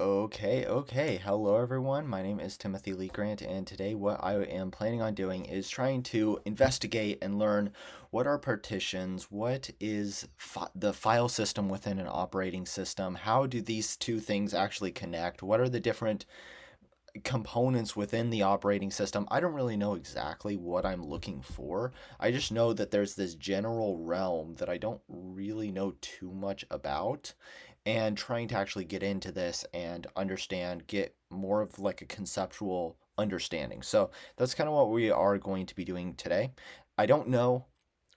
Okay. Hello, everyone. My name is Timothy Lee Grant, and today what I am planning on doing is trying to investigate and learn what are partitions, what is the file system within an operating system, how do these two things actually connect, what are the different components within the operating system. I don't really know exactly what I'm looking for. I just know that there's this general realm that I don't really know too much about, and trying to actually get into this and understand, get more of like a conceptual understanding. So that's kind of what we are going to be doing today. I don't know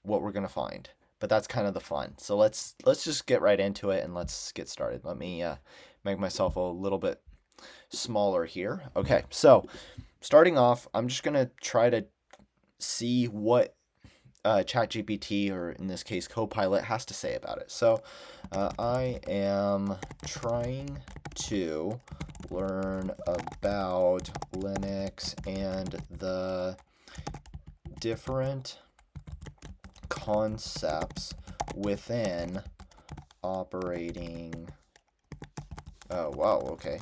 what we're going to find, but that's kind of the fun. So let's just get right into it and let's get started. Let me make myself a little bit smaller here. Okay, so starting off, I'm just gonna try to see what ChatGPT, or in this case Copilot, has to say about it. So I am trying to learn about Linux and the different concepts within operating. Oh, wow, okay.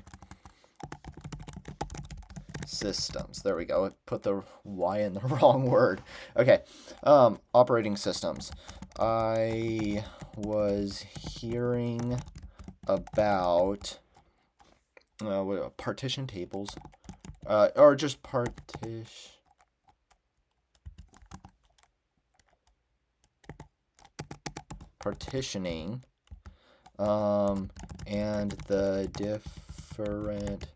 Systems. There we go. It put the Y in the wrong word. Okay. Operating systems. I was hearing about partition tables, or just partitioning, and the different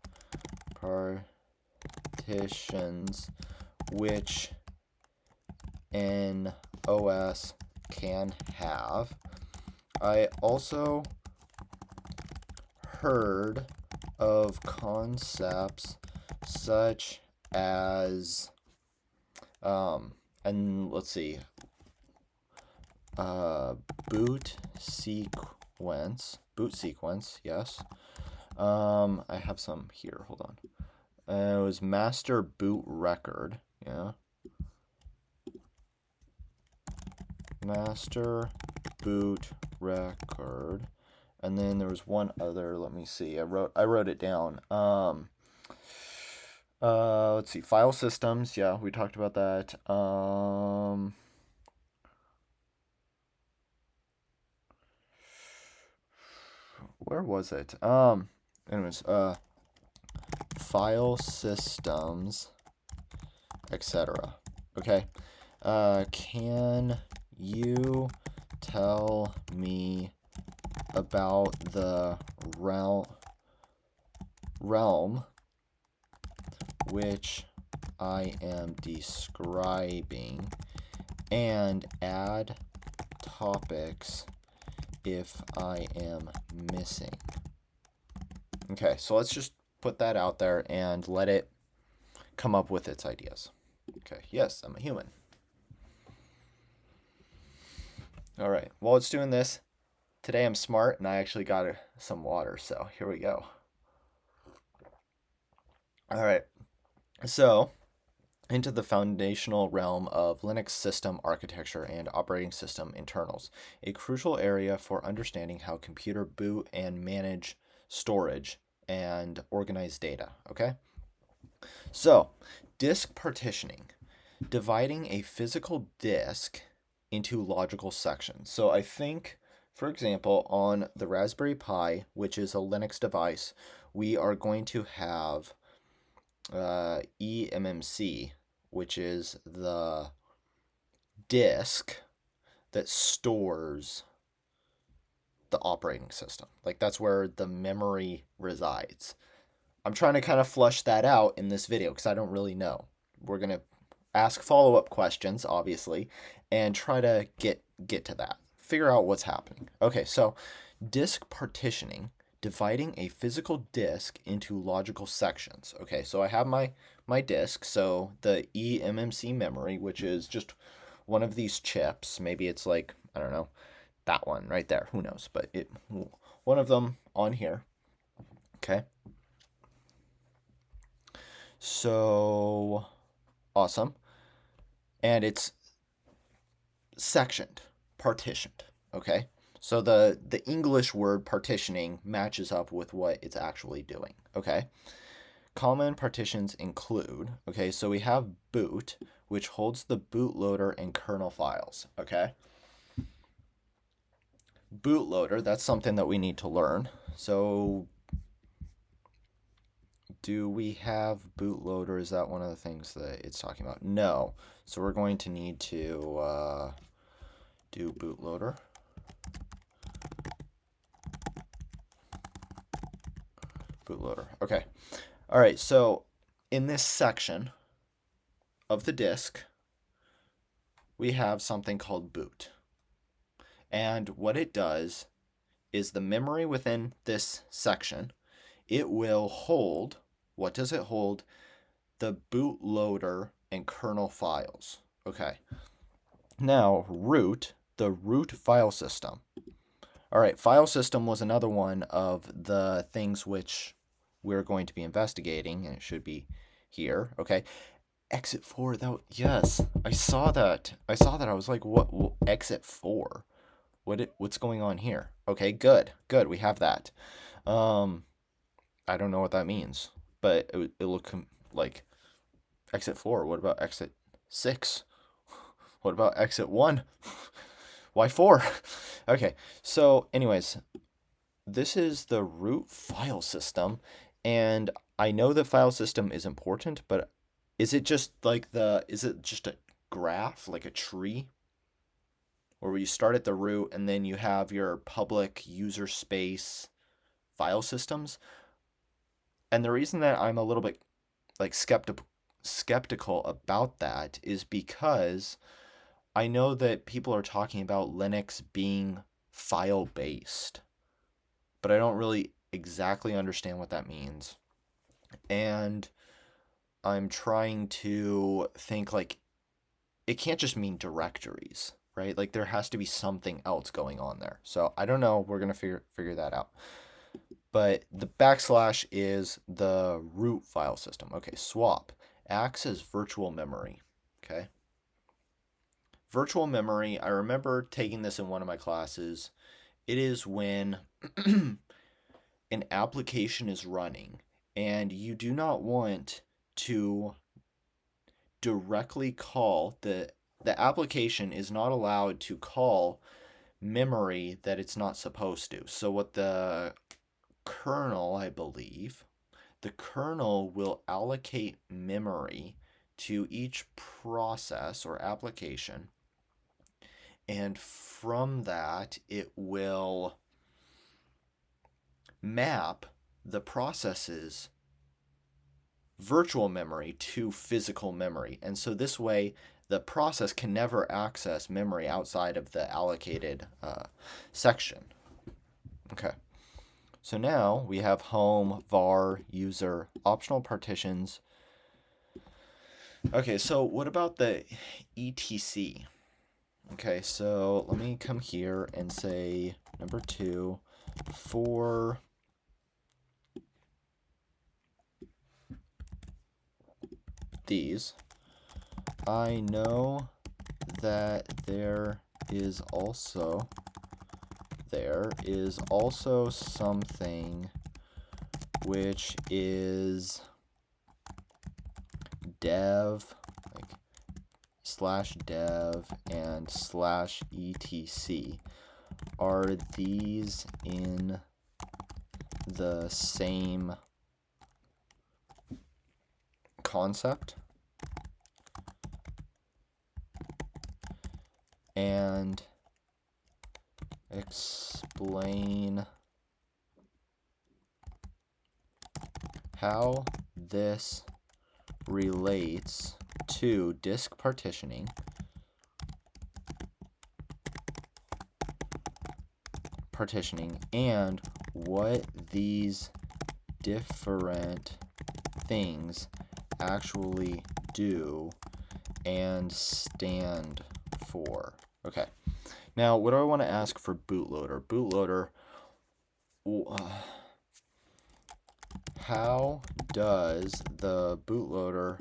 partitions which an OS can have. I also heard of concepts such as, and let's see, boot sequence, yes. I have some here, hold on. It was master boot record, yeah. Master boot record. And then there was one other, let me see. I wrote it down. Let's see, file systems, yeah, we talked about that. Where was it? Anyways, file systems, etc. Okay. Can you tell me about the realm which I am describing, and add topics if I am missing? Okay, so let's just put that out there and let it come up with its ideas. Okay, yes, I'm a human. All right, while it's doing this, today I'm smart and I actually got some water, so here we go. All right, so into the foundational realm of Linux system architecture and operating system internals, a crucial area for understanding how computer boot and manage storage and organize data. Okay, so disk partitioning, dividing a physical disk into logical sections. So I think, for example, on the Raspberry Pi, which is a Linux device, we are going to have eMMC, which is the disk that stores the operating system. Like that's where the memory resides. I'm trying to kind of flush that out in this video because I don't really know. We're going to ask follow-up questions, obviously, and try to get to that. Figure out what's happening. Okay, so disk partitioning, dividing a physical disk into logical sections. Okay, so I have my disk, so the eMMC memory, which is just one of these chips. Maybe it's like, I don't know, that one right there. Who knows? But one of them on here. Okay. So awesome. And it's sectioned, partitioned. Okay. So the English word partitioning matches up with what it's actually doing. Okay. Common partitions include, okay, so we have boot, which holds the bootloader and kernel files. Okay. Bootloader, that's something that we need to learn. So do we have bootloader? Is that one of the things that it's talking about? No. So we're going to need to do bootloader. Bootloader. Okay. All right. So in this section of the disk, we have something called boot. And what it does is the memory within this section, it will hold, what does it hold? The bootloader and kernel files. Okay. Now, root, the root file system. All right, file system was another one of the things which we're going to be investigating, and it should be here. Okay. Exit 4, yes, I saw that. I was like, what exit 4? What's going on here? Okay, good. We have that. I don't know what that means, but it looked like exit 4. What about exit 6? What about exit 1? Why 4? Okay, so anyways, this is the root file system, and I know the file system is important, but is it just a graph, like a tree? Or where you start at the root and then you have your public user space file systems? And the reason that I'm a little bit like skeptical about that is because I know that people are talking about Linux being file based, but I don't really exactly understand what that means. And I'm trying to think like it can't just mean directories, right? Like there has to be something else going on there. So I don't know. We're gonna figure that out. But the backslash is the root file system. Okay, swap acts as virtual memory. Okay. Virtual memory, I remember taking this in one of my classes. It is when an application is running and you do not want to directly call the application is not allowed to call memory that it's not supposed to. So what the kernel, I believe, the kernel will allocate memory to each process or application, and from that it will map the process's virtual memory to physical memory. And so this way the process can never access memory outside of the allocated section. Okay. So now we have home, var, user, optional partitions. Okay, so what about the etc? Okay, so let me come here and say number 2 for these. I know that there is also something which is dev, like /dev and /etc. Are these in the same concept? And explain how this relates to disk partitioning, and what these different things actually do and stand for. Okay. Now, what do I want to ask for bootloader? Bootloader, how does the bootloader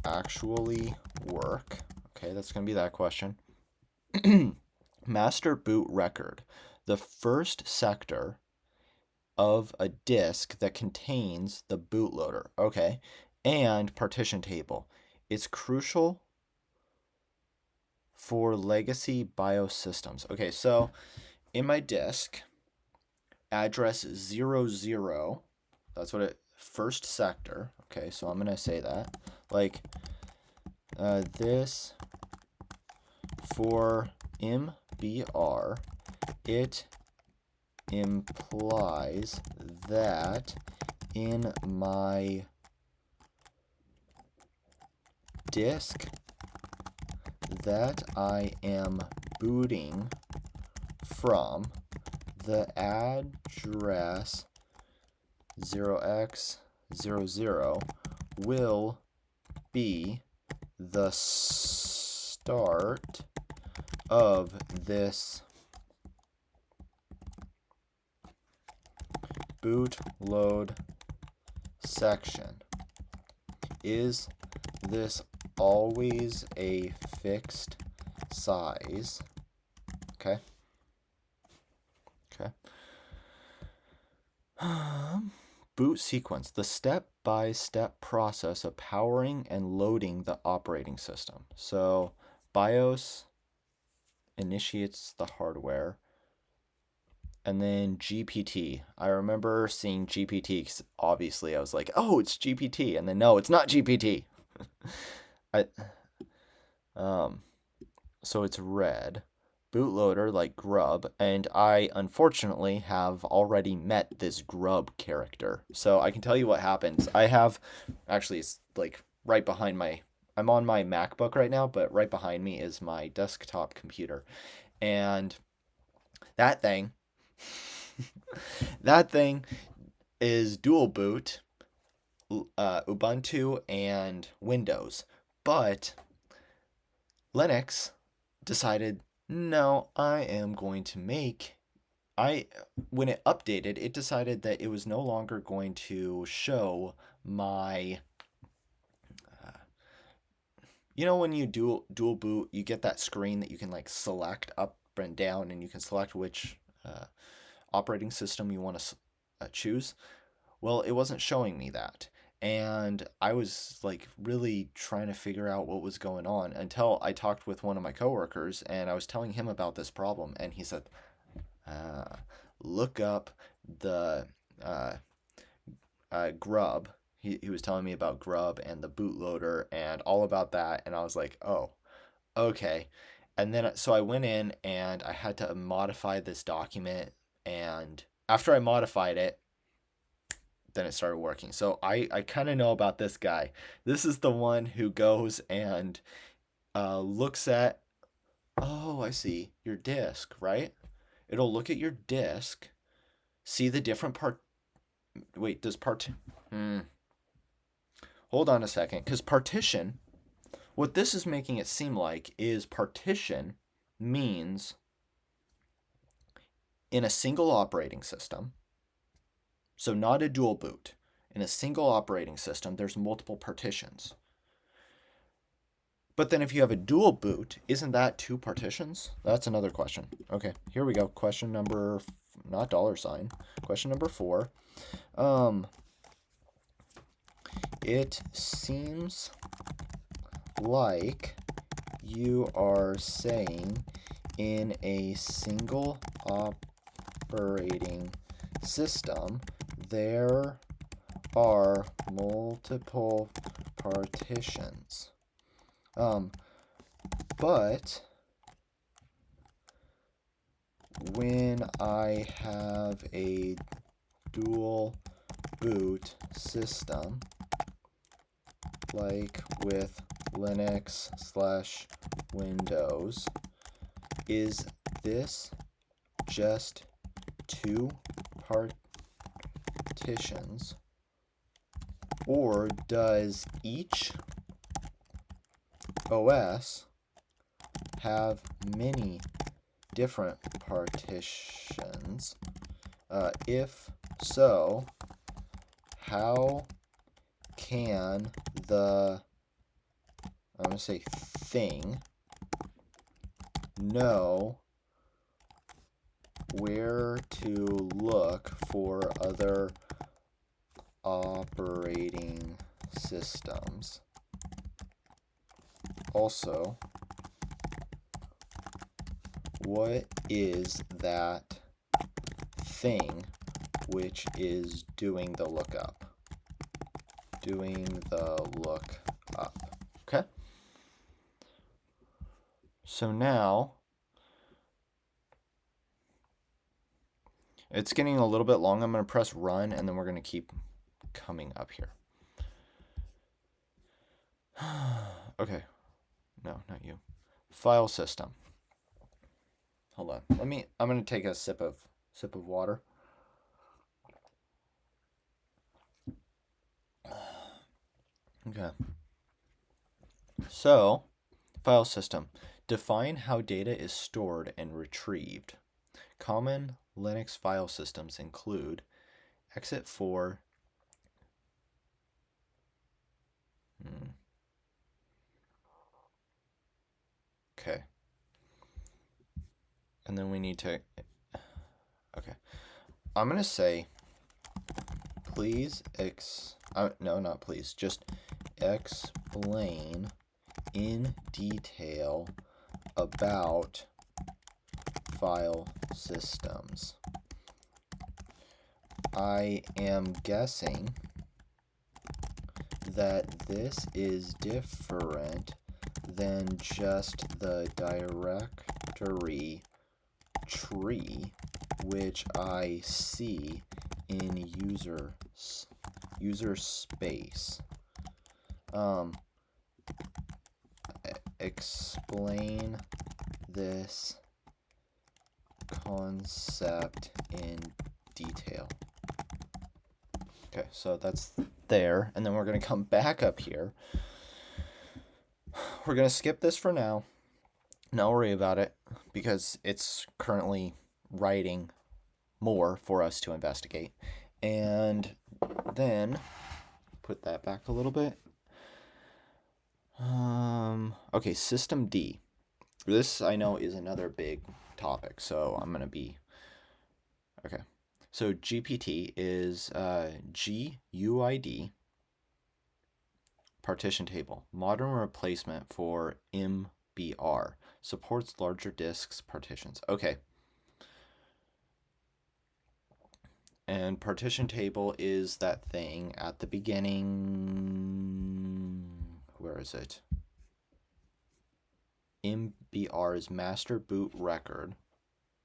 actually work? Okay, that's going to be that question. Master boot record, the first sector of a disk that contains the bootloader. Okay. And partition table. It's crucial for legacy BIOS systems. Okay, so in my disk, address 00, that's what it, first sector. Okay, so I'm gonna say that. Like, this for MBR, it implies that in my disk that I am booting from, the address 0x00 will be the start of this bootload section. Is this always a fixed size? Okay. Okay. Boot sequence, the step-by-step process of powering and loading the operating system. So BIOS initiates the hardware, and then GPT. I remember seeing GPT because obviously I was like, oh, it's GPT, and then no, it's not GPT. I so it's red. Bootloader like Grub, and I unfortunately have already met this Grub character. So I can tell you what happens. I have, actually, it's like right behind my, I'm on my MacBook right now, but right behind me is my desktop computer. And that thing, that thing is dual boot, Ubuntu and Windows. But Linux decided, no, I am going to make, when it updated, it decided that it was no longer going to show my, when you dual boot, you get that screen that you can like select up and down, and you can select which operating system you want to choose. Well, it wasn't showing me that. And I was like really trying to figure out what was going on until I talked with one of my coworkers and I was telling him about this problem. And he said, look up the Grub. He was telling me about Grub and the bootloader and all about that. And I was like, oh, okay. And then so I went in and I had to modify this document. And after I modified it, then it started working. So I kind of know about this guy. This is the one who goes and looks at, oh, I see, your disk, right? It'll look at your disk, see the different part. Wait, does part. Hold on a second, because partition, what this is making it seem like is partition means in a single operating system, so not a dual boot. In a single operating system, there's multiple partitions. But then if you have a dual boot, isn't that two partitions? That's another question. Okay, here we go. Question number, not $. Question number 4. It seems like you are saying in a single operating system, there are multiple partitions. But when I have a dual boot system, like with Linux/Windows, is this just two partitions, or does each OS have many different partitions? If so, how can the, I'm going to say thing, know where to look for other operating systems. Also, what is that thing which is doing the lookup? Doing the lookup. Okay? So now, it's getting a little bit long. I'm going to press run, and then we're going to keep coming up here. Okay. No, not you. File system. Hold on. I'm going to take a sip of water. Okay. So, file system. Define how data is stored and retrieved. Common Linux file systems include Exit4. Okay. And then we need to... Okay. I'm going to say, please no, not please. Just explain in detail about file systems. I am guessing that this is different than just the directory tree which I see in user space. Explain this concept in detail. Okay, so that's there, and then we're going to come back up here. We're going to skip this for now. Not worry about it, because it's currently writing more for us to investigate. And then put that back a little bit. Okay, System D. This, I know, is another big topic, so I'm going to be... Okay. So GPT is GUID, partition table, modern replacement for MBR, supports larger disks partitions. Okay. And partition table is that thing at the beginning. Where is it? MBR is master boot record,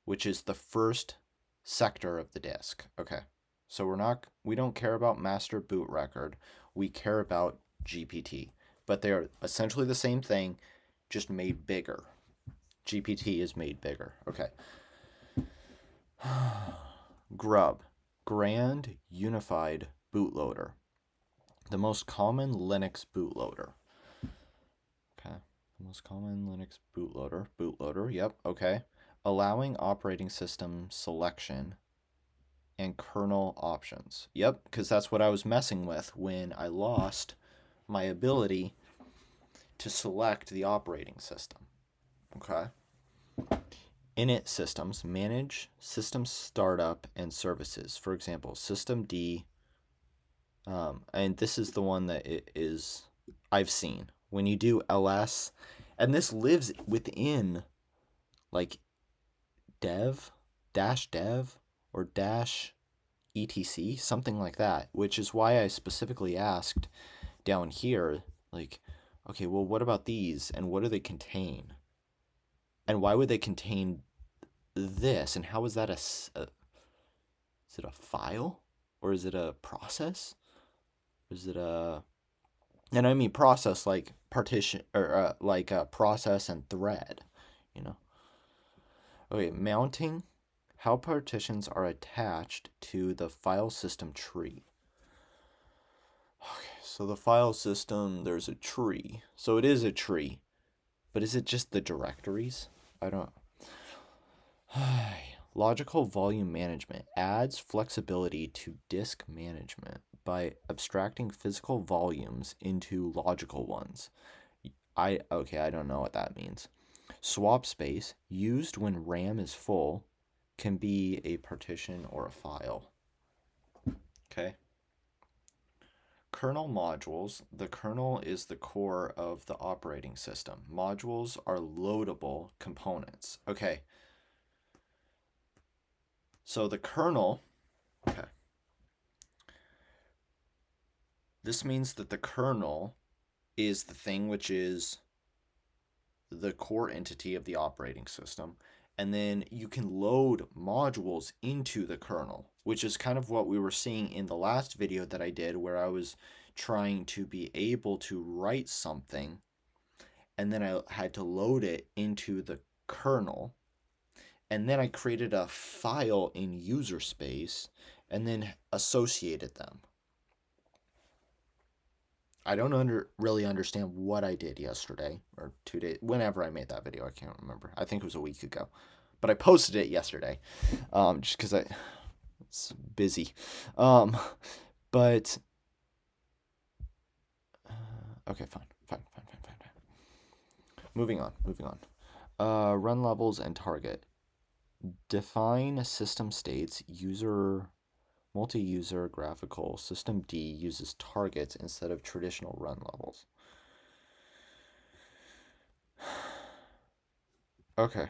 which is the first sector of the disk. Okay. So we don't care about master boot record. We care about GPT. But they're essentially the same thing, just made bigger. GPT is made bigger. Okay. Grub. Grand Unified Bootloader. The most common Linux bootloader. Okay. The most common Linux bootloader. Bootloader, yep, okay. Allowing operating system selection and kernel options. Yep, because that's what I was messing with when I lost my ability to select the operating system. Okay. Init systems manage system startup and services. For example, systemd, and this is the one that I've seen. When you do ls, and this lives within like dev, -dev, or -etc, something like that, which is why I specifically asked down here, like, okay, well, what about these, and what do they contain? And why would they contain this, and how is that is it a file, or is it a process, or is it a, and I mean process like partition, or like a process and thread, you know. Okay, mounting, how partitions are attached to the file system tree. Okay, so the file system, there's a tree, so it is a tree, but is it just the directories? I don't. Logical volume management adds flexibility to disk management by abstracting physical volumes into logical ones. I don't know what that means. Swap space used when RAM is full can be a partition or a file. Okay. Kernel modules. The kernel is the core of the operating system. Modules are loadable components. Okay. So the kernel, okay. This means that the kernel is the thing which is the core entity of the operating system. And then you can load modules into the kernel, which is kind of what we were seeing in the last video that I did, where I was trying to be able to write something, and then I had to load it into the kernel, and then I created a file in user space, and then associated them. I don't really understand what I did yesterday or 2 days, whenever I made that video. I can't remember. I think it was a week ago, but I posted it yesterday, just because it's busy. But okay, fine. Moving on. Run levels and target. Define system states. Multi-user graphical system D uses targets instead of traditional run levels. Okay.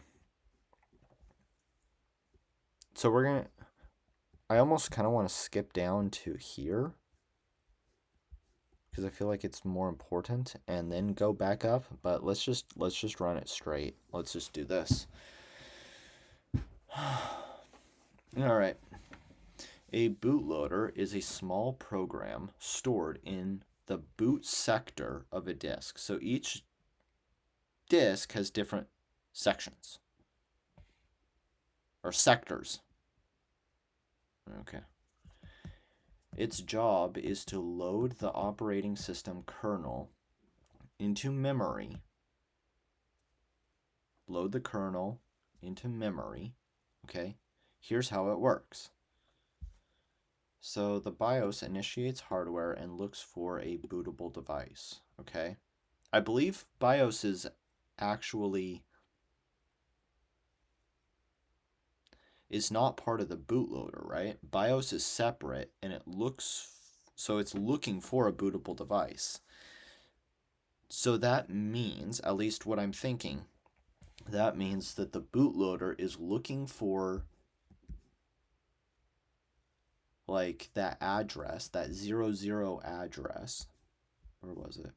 So I almost kind of want to skip down to here because I feel like it's more important, and then go back up, but let's just run it straight. Let's just do this. All right. A bootloader is a small program stored in the boot sector of a disk. So each disk has different sections or sectors. Okay. Its job is to load the operating system kernel into memory. Load the kernel into memory. Okay. Here's how it works. So the BIOS initiates hardware and looks for a bootable device, okay? I believe BIOS is not part of the bootloader, right? BIOS is separate, and it's looking for a bootable device. So that means, at least what I'm thinking, that means that the bootloader is looking for like that address, that 00 address. Where was it?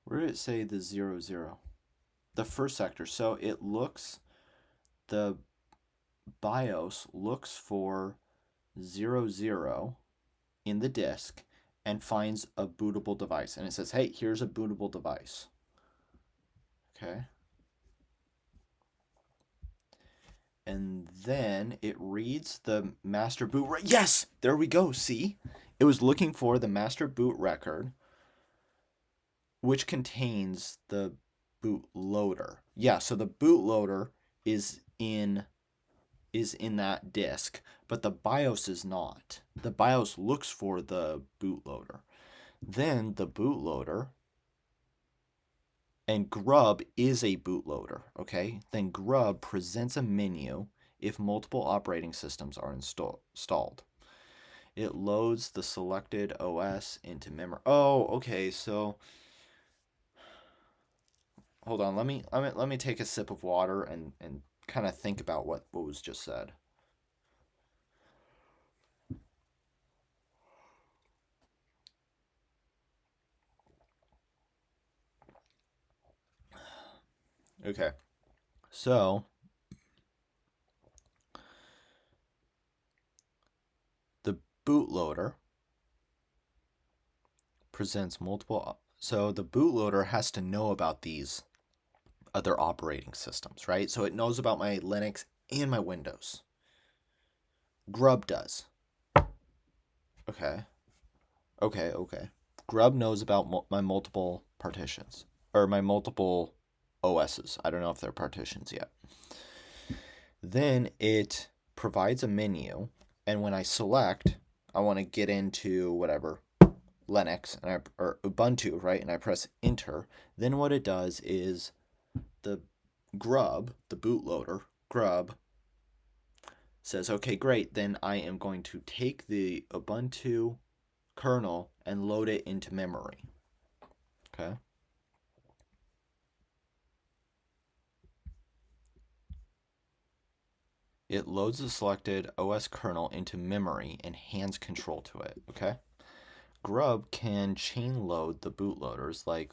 Where did it say the 00? The first sector. So the BIOS looks for 00 in the disk and finds a bootable device. And it says, hey, here's a bootable device. Okay. And then it reads the master boot record. Yes! There we go. See? It was looking for the master boot record, which contains the bootloader. Yeah, so the bootloader is in that disk, but the BIOS is not. The BIOS looks for the bootloader. Then the bootloader, and grub is a bootloader, okay? Then grub presents a menu if multiple operating systems are installed. It loads the selected OS into memory. Oh, okay, so hold on. Let me take a sip of water and kind of think about what was just said. Okay. So the bootloader presents multiple. So the bootloader has to know about these other operating systems, right? So it knows about my Linux and my Windows. Grub does. Okay. Grub knows about my multiple partitions, or my multiple OSs. I don't know if they're partitions yet. Then it provides a menu, and when I select, I want to get into whatever, Linux or Ubuntu, right, and I press enter, then what it does is the grub, the bootloader, grub, says, okay, great, then I am going to take the Ubuntu kernel and load it into memory. Okay. It loads the selected OS kernel into memory and hands control to it. Okay. Grub can chain load the bootloaders, like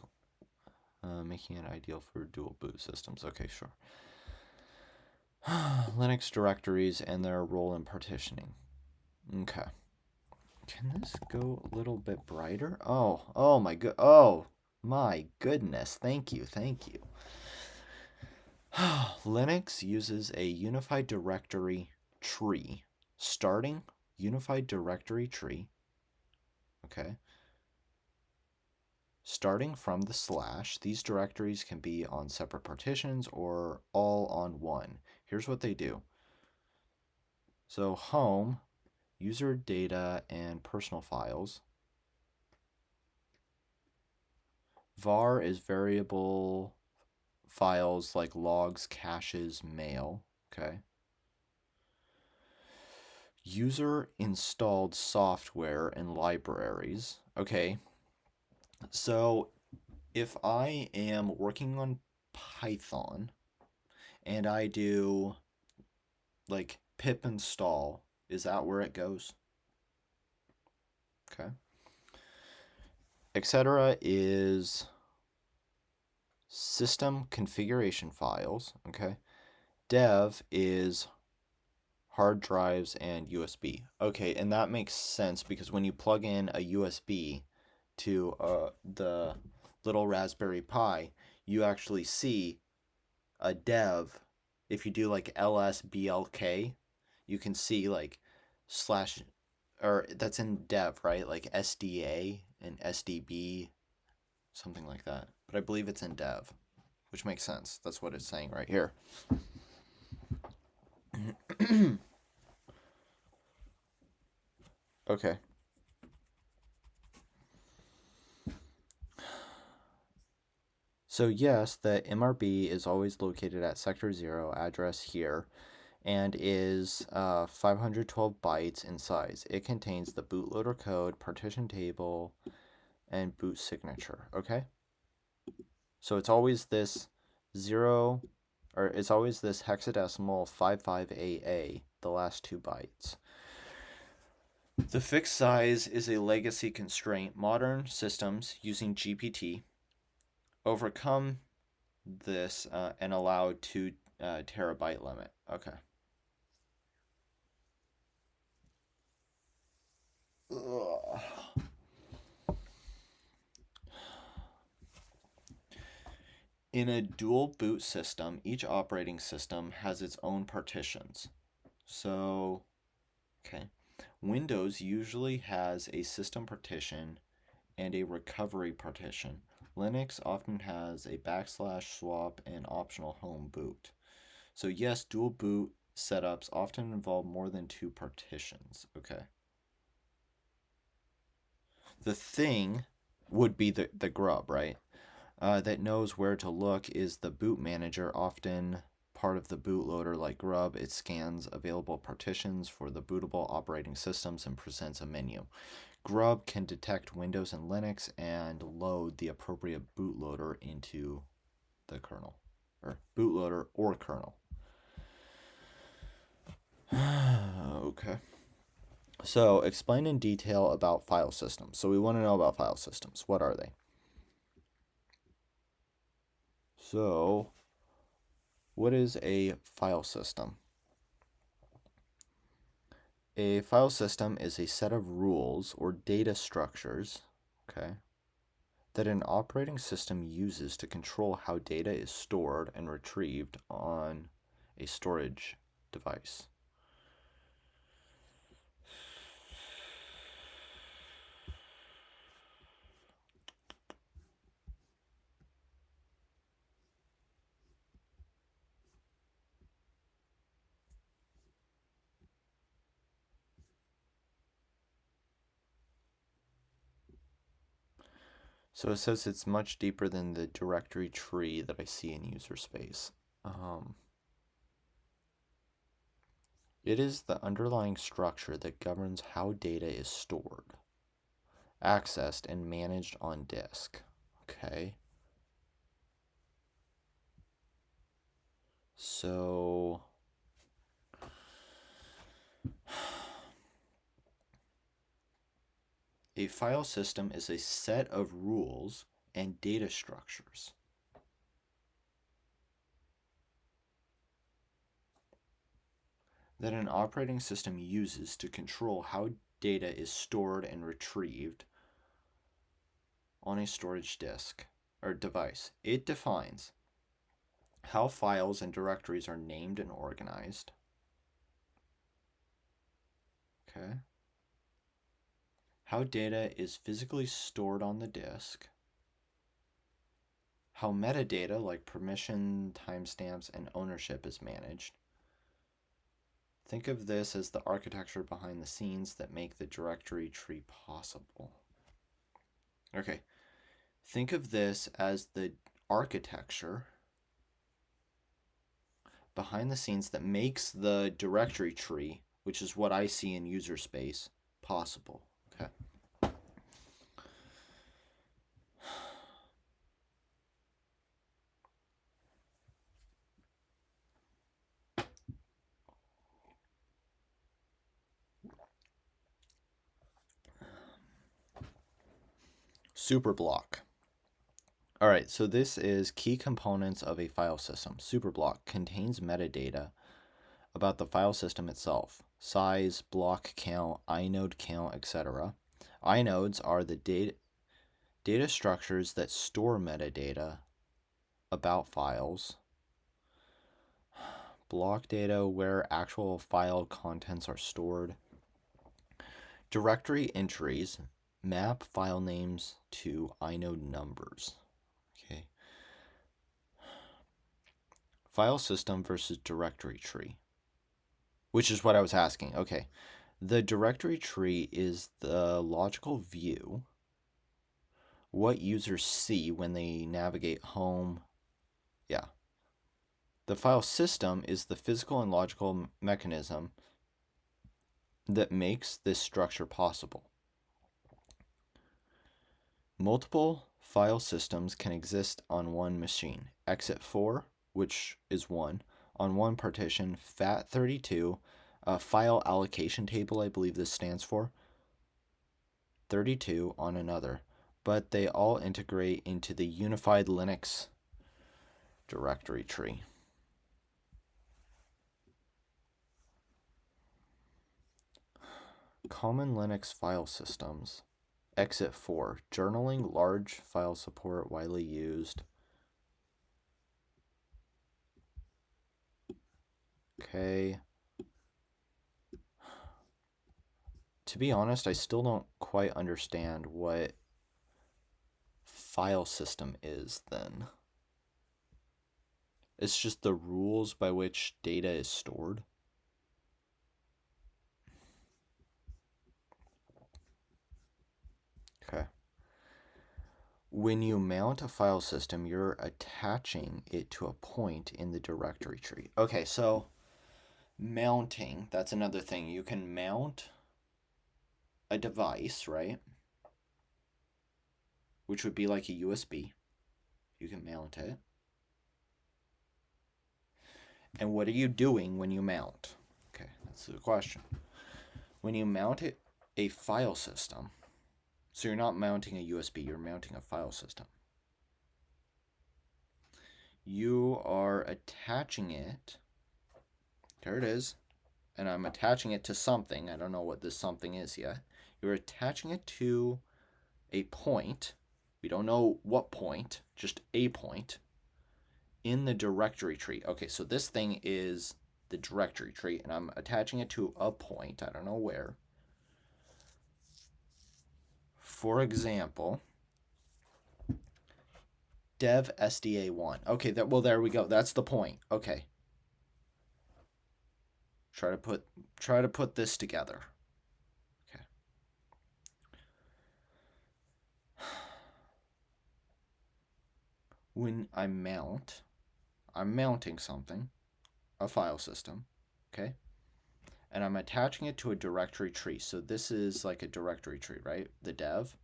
making it ideal for dual boot systems. Okay, sure. Linux directories and their role in partitioning. Okay. Can this go a little bit brighter? Oh my goodness. Thank you. Linux uses a unified directory tree. Starting unified directory tree. Okay. Starting from the slash, these directories can be on separate partitions or all on one. Here's what they do. So home, user data and personal files. Var is variable files like logs, caches, mail. Okay. User installed software and libraries. Okay. So if I am working on Python and I do like pip install, is that where it goes? Okay. Etc. is system configuration files. Okay. Dev is hard drives and USB. Okay, and that makes sense because when you plug in a USB to the little Raspberry Pi, you actually see a dev. If you do like lsblk, you can see like slash, or that's in dev, right? Like SDA and SDB, something like that. But I believe it's in dev, which makes sense. That's what it's saying right here. Okay. So yes, the MRB is always located at sector 0, address here, and is 512 bytes in size. It contains the bootloader code, partition table, and boot signature, okay? So it's always this 0, or it's always this hexadecimal 55AA, the last 2 bytes. The fixed size is a legacy constraint. Modern systems using GPT overcome this and allow 2 terabyte limit. Okay. Ugh. In a dual boot system, each operating system has its own partitions. So, okay. Windows usually has a system partition and a recovery partition. Linux often has a backslash swap and optional home boot. So yes, dual boot setups often involve more than 2 partitions. Okay. The thing would be the grub, right? That knows where to look is the boot manager, often part of the bootloader like grub. It scans available partitions for the bootable operating systems and presents a menu. Grub can detect Windows and Linux and load the appropriate bootloader into the kernel, or bootloader or kernel. Okay. So, explain in detail about file systems. So, we want to know about file systems. What are they? So, what is a file system? A file system is a set of rules or data structures, okay, that an operating system uses to control how data is stored and retrieved on a storage device. So it says it's much deeper than the directory tree that I see in user space. It is the underlying structure that governs how data is stored, accessed, and managed on disk. Okay. So a file system is a set of rules and data structures that an operating system uses to control how data is stored and retrieved on a storage disk or device. It defines how files and directories are named and organized. Okay. How data is physically stored on the disk. How metadata like permission, timestamps, and ownership is managed. Think of this as the architecture behind the scenes that make the directory tree possible. Okay, think of this as the architecture behind the scenes that makes the directory tree, which is what I see in user space, possible. Okay. Superblock. All right, so this is key components of a file system. Superblock contains metadata about the file system itself: size, block count, inode count, etc. Inodes are the data structures that store metadata about files. Block data, where actual file contents are stored. Directory entries map file names to inode numbers. Okay. File system versus directory tree, which is what I was asking. Okay. The directory tree is the logical view, what users see when they navigate home. Yeah. The file system is the physical and logical mechanism that makes this structure possible. Multiple file systems can exist on one machine. Exit4, which is one, on one partition. FAT32, file allocation table, I believe this stands for. 32 on another. But they all integrate into the unified Linux directory tree. Common Linux file systems. Exit4, journaling, large file support, widely used. Okay. To be honest, I still don't quite understand what file system is then. It's just the rules by which data is stored. Okay. When you mount a file system, you're attaching it to a point in the directory tree. Okay, so mounting, that's another thing. You can mount a device, right? Which would be like a USB. You can mount it. And what are you doing when you mount? Okay, that's the question. When you mount it, a file system, so you're not mounting a USB, you're mounting a file system. You are attaching it, there it is, and I'm attaching it to something. I don't know what this something is yet. You're attaching it to a point. We don't know what point, just a point in the directory tree. Okay, so this thing is the directory tree, and I'm attaching it to a point. I don't know where. For example, dev SDA1. Okay, well, there we go. That's the point. Okay. Try to put this together. Okay. when I'm mounting something, a file system, okay? And I'm attaching it to a directory tree. So this is like a directory tree, right? The dev.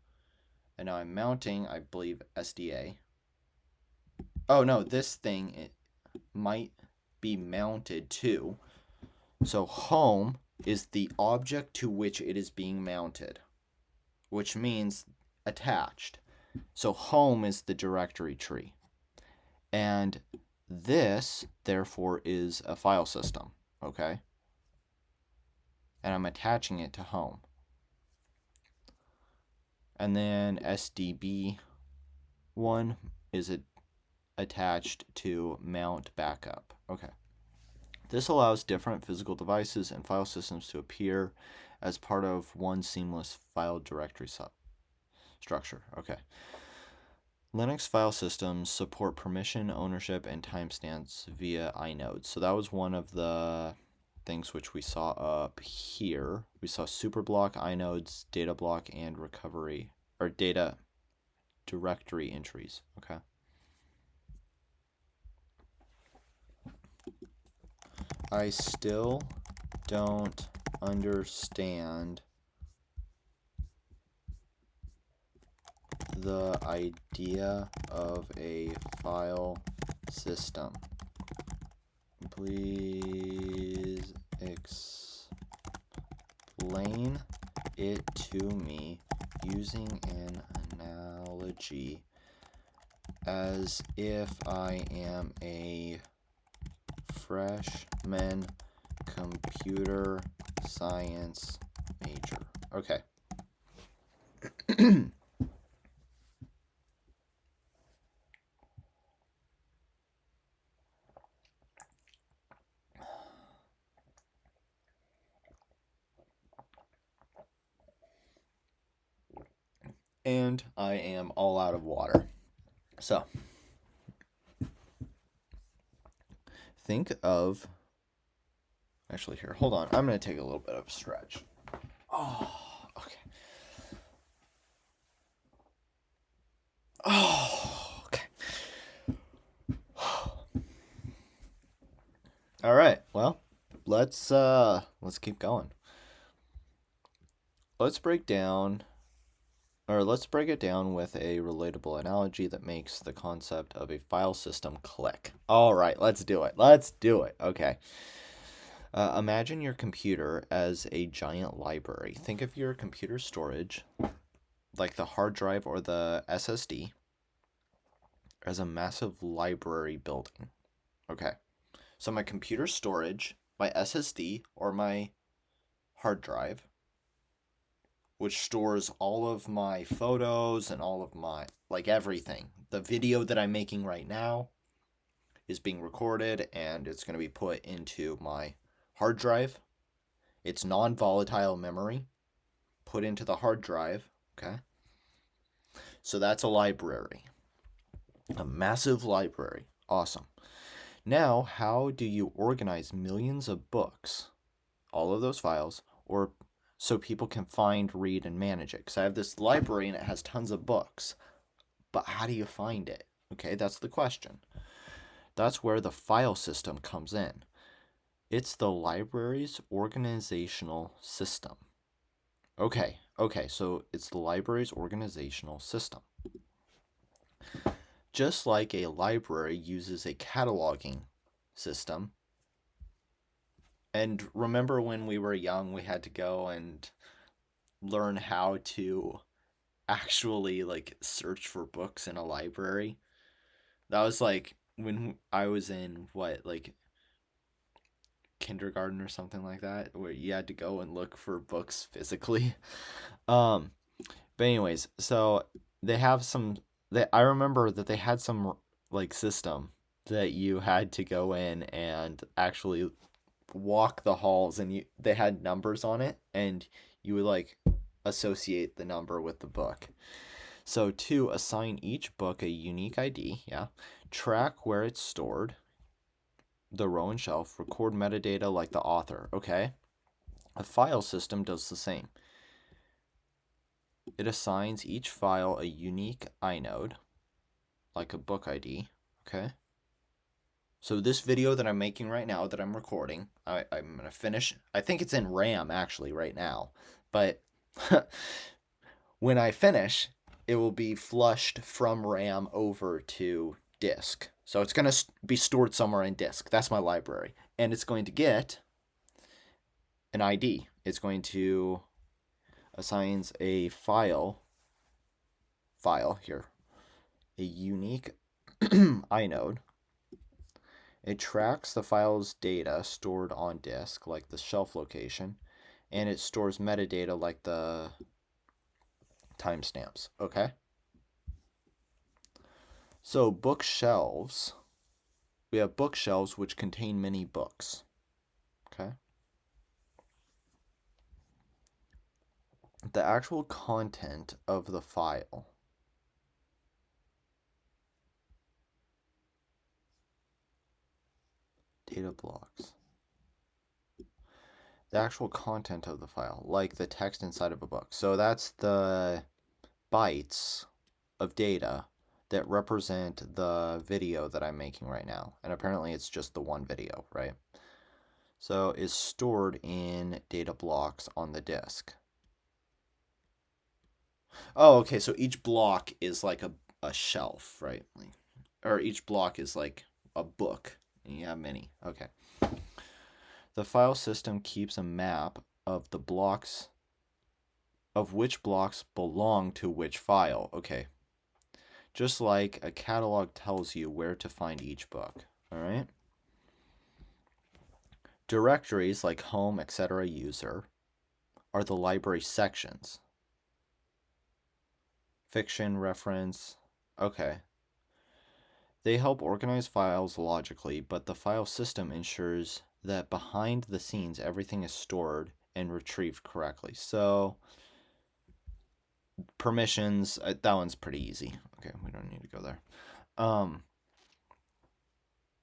And now I'm mounting, I believe, SDA. Oh no, this thing it might be mounted to. So home is the object to which it is being mounted, which means attached. So home is the directory tree. And this, therefore, is a file system, okay? And I'm attaching it to home. And then SDB1 is attached to mount backup. Okay. This allows different physical devices and file systems to appear as part of one seamless file directory structure. Okay. Linux file systems support permission, ownership, and timestamps via inodes. So that was one of the things which we saw up here. We saw superblock, inodes, data block, and recovery, or data directory entries. Okay. I still don't understand the idea of a file system. Please explain it to me using an analogy as if I am a freshman computer science major. Okay. And I am all out of water. So, think of. Actually, here, hold on. I'm going to take a little bit of a stretch. Oh, okay. Oh, okay. All right. Well, let's keep going. Let's break it down with a relatable analogy that makes the concept of a file system click. All right, let's do it. Okay. Imagine your computer as a giant library. Think of your computer storage, like the hard drive or the SSD, as a massive library building. Okay. So my computer storage, my SSD, or my hard drive, which stores all of my photos and all of my, like everything. The video that I'm making right now is being recorded and it's going to be put into my hard drive. It's non-volatile memory put into the hard drive, okay? So that's a library. A massive library. Awesome. Now, how do you organize millions of books, all of those files, or so people can find, read, and manage it? Because I have this library and it has tons of books. But how do you find it? Okay, that's the question. That's where the file system comes in. It's the library's organizational system. Okay, so it's the library's organizational system. Just like a library uses a cataloging system. And remember when we were young, we had to go and learn how to actually like search for books in a library? That was like when I was in like kindergarten or something like that, where you had to go and look for books physically. Um, but anyways, so they have some. I remember that they had some like system that you had to go in and actually walk the halls, and they had numbers on it, and you would like associate the number with the book. So to assign each book a unique ID, yeah, track where it's stored, the row and shelf, record metadata like the author, okay? A file system does the same. It assigns each file a unique inode, like a book ID, okay? So this video that I'm making right now, that I'm recording, I'm going to finish. I think it's in RAM actually right now, but when I finish, it will be flushed from RAM over to disk. So it's going to be stored somewhere in disk. That's my library. And it's going to get an ID. It's going to assigns a file here, a unique inode. It tracks the file's data stored on disk, like the shelf location, and it stores metadata like the timestamps, okay? So bookshelves, we have bookshelves which contain many books, okay? The actual content of the file data blocks. The actual content of the file, like the text inside of a book. So that's the bytes of data that represent the video that I'm making right now. And apparently it's just the one video, right? So is stored in data blocks on the disk. Oh, okay, so each block is like a shelf, right? Or each block is like a book. And you have many. Okay. The file system keeps a map of the blocks, of which blocks belong to which file. Okay. Just like a catalog tells you where to find each book. All right. Directories like home, etc. user are the library sections. Fiction, reference. Okay. They help organize files logically, but the file system ensures that behind the scenes everything is stored and retrieved correctly. So permissions, that one's pretty easy. Okay, we don't need to go there.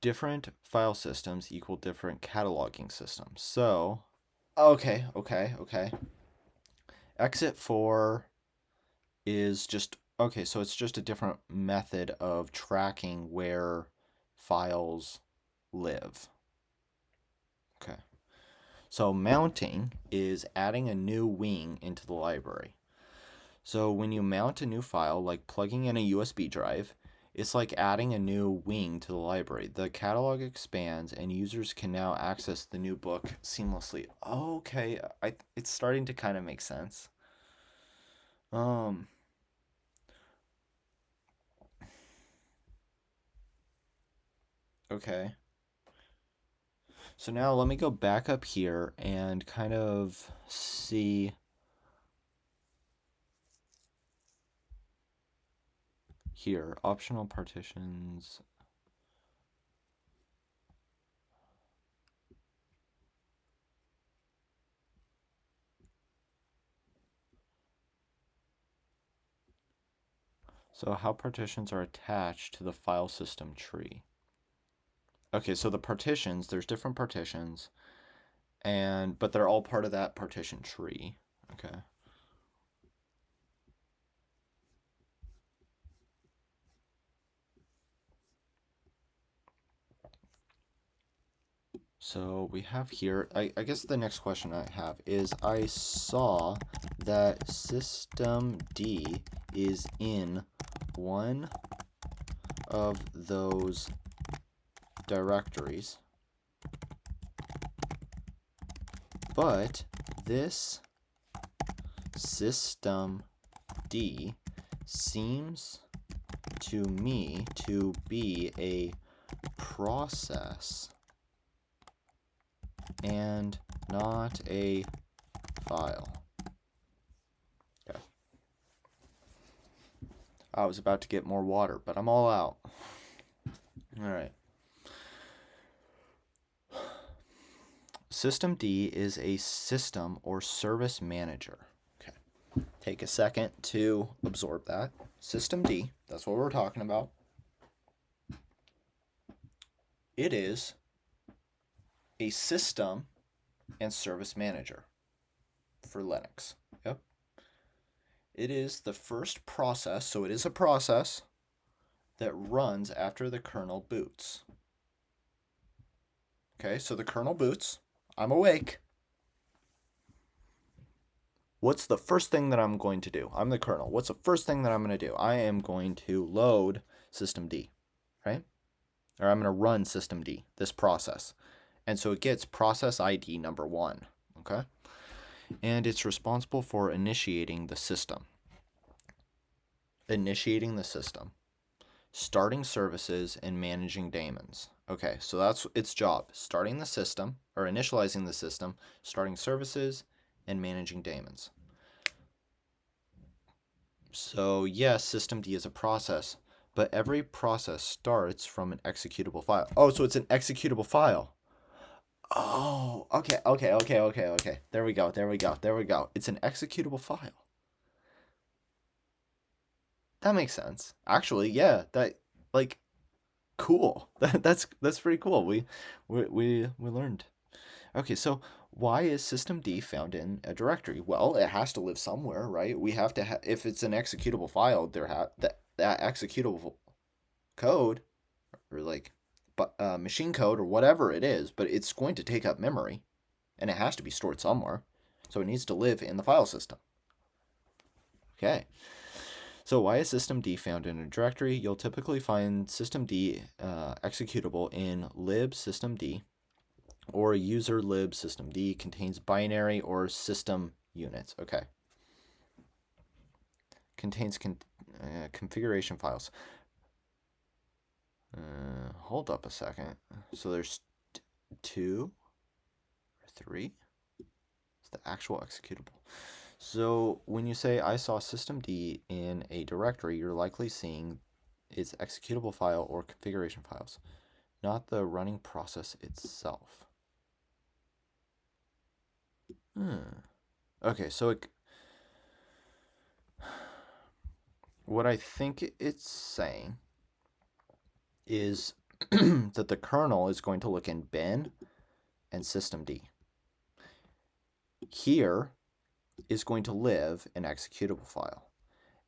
Different file systems equal different cataloging systems. So, okay. Exit4 is just, okay, so it's just a different method of tracking where files live. Okay. So mounting is adding a new wing into the library. So when you mount a new file, like plugging in a USB drive, it's like adding a new wing to the library. The catalog expands and users can now access the new book seamlessly. Okay, it's starting to kind of make sense. Okay. So now let me go back up here and kind of see here, optional partitions. So how partitions are attached to the file system tree. Okay, so the partitions, there's different partitions, but they're all part of that partition tree. Okay. So we have here, I guess the next question I have is, I saw that systemd is in one of those directories, but this systemd seems to me to be a process and not a file. Okay. I was about to get more water, but I'm all out. All right. Systemd is a system or service manager. Okay. Take a second to absorb that. Systemd, that's what we're talking about. It is a system and service manager for Linux. Yep. It is the first process, so it is a process that runs after the kernel boots. Okay, so the kernel boots. I'm awake. What's the first thing that I'm going to do? I'm the kernel. What's the first thing that I'm going to do? I am going to load systemd, right? Or I'm going to run systemd, this process. And so it gets process ID number 1, okay? And it's responsible for initiating the system. Initiating the system. Starting services and managing daemons. Okay, so that's its job. Starting the system, or initializing the system, starting services, and managing daemons. So yes, systemd is a process, but every process starts from an executable file. Oh, so it's an executable file. Oh, okay. There we go. It's an executable file. That makes sense. Actually, yeah, like cool. That's pretty cool. We learned. Okay, so why is systemd found in a directory? Well, it has to live somewhere, right? We have to if it's an executable file, that executable code or like machine code or whatever it is, but it's going to take up memory and it has to be stored somewhere. So it needs to live in the file system. Okay. So why is systemd found in a directory? You'll typically find systemd executable in lib systemd or user lib systemd contains binary or system units. Okay. Contains configuration files. Hold up a second. So there's 2 or 3. It's the actual executable. So when you say I saw systemd in a directory, you're likely seeing its executable file or configuration files, not the running process itself. Okay, so what I think it's saying is that the kernel is going to look in bin and systemd. Here is going to live an executable file.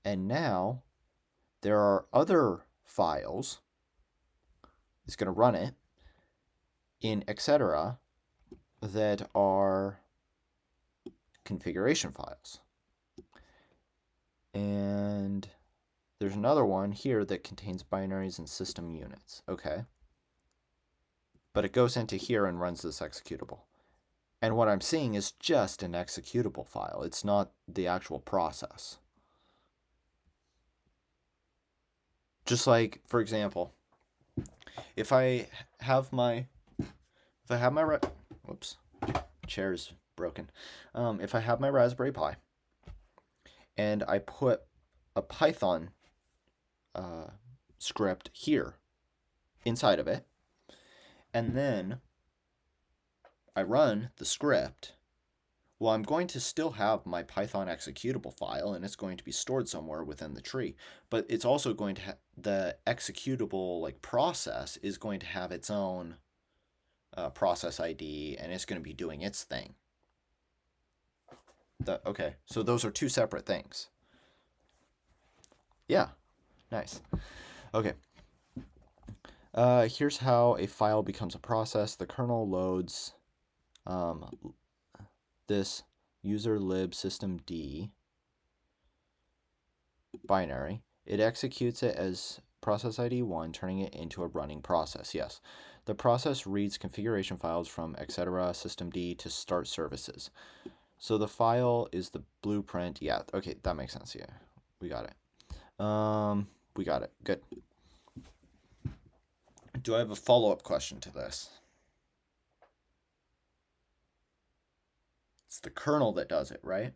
And now there are other files. It's going to run it in etc. that are configuration files. And there's another one here that contains binaries and system units. Okay. But it goes into here and runs this executable. And what I'm seeing is just an executable file. It's not the actual process. Just like, for example, if I have my whoops, chair's broken. If I have my Raspberry Pi and I put a Python script here inside of it, and then I run the script, well, I'm going to still have my Python executable file, and it's going to be stored somewhere within the tree. But it's also going to the executable process is going to have its own process ID, and it's going to be doing its thing. Okay, so those are two separate things. Yeah, nice. Okay. Here's how a file becomes a process. The kernel loads this user lib systemd binary. It executes it as process ID 1, turning it into a running process. Yes. The process reads configuration files from etc. systemd to start services. So the file is the blueprint. Yeah, okay, that makes sense. Yeah, we got it. We got it. Good. Do I have a follow-up question to this? It's the kernel that does it, right?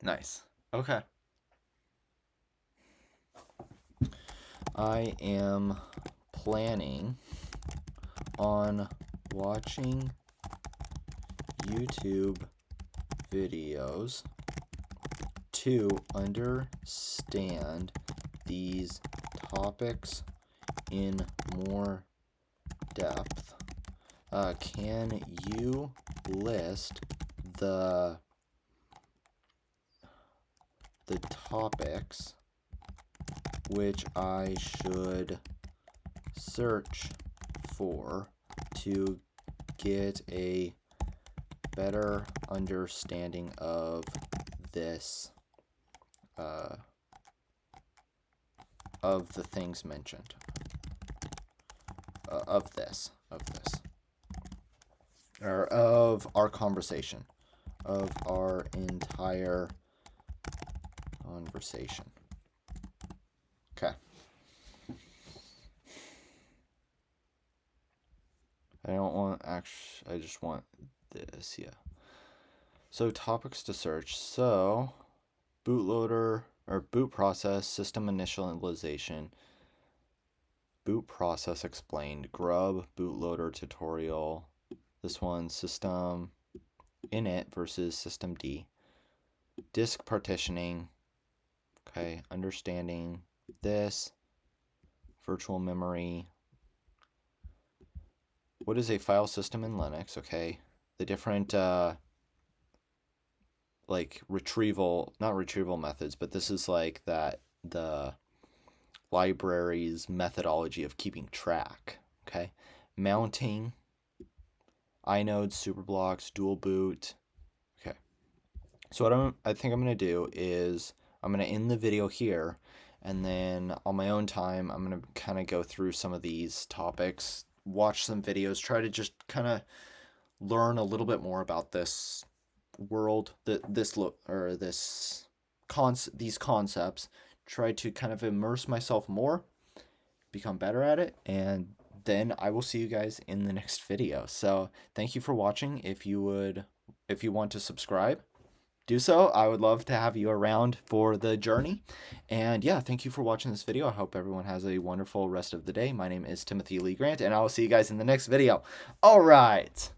Nice. Okay. I am planning on watching YouTube videos to understand these topics in more depth. Can you list the the topics which I should search for to get a better understanding of this, of the things mentioned, of this, or of our conversation, of our entire conversation. Okay. I don't want I just want this, yeah. So topics to search. So bootloader or boot process, system initialization, boot process explained, grub, bootloader tutorial. This one, system init versus system D. Disk partitioning. Okay, understanding this. Virtual memory. What is a file system in Linux? Okay, the different like not retrieval methods, but this is like the library's methodology of keeping track. Okay, mounting, inodes, superblocks, dual boot. Okay, so what I think I'm gonna do is I'm gonna end the video here, and then on my own time I'm gonna kind of go through some of these topics, watch some videos, try to just kind of learn a little bit more about this world, these concepts, try to kind of immerse myself more, become better at it, and then I will see you guys in the next video. So thank you for watching. If you want to subscribe, do so. I would love to have you around for the journey. And yeah, thank you for watching this video. I hope everyone has a wonderful rest of the day. My name is Timothy Lee Grant, and I will see you guys in the next video. All right.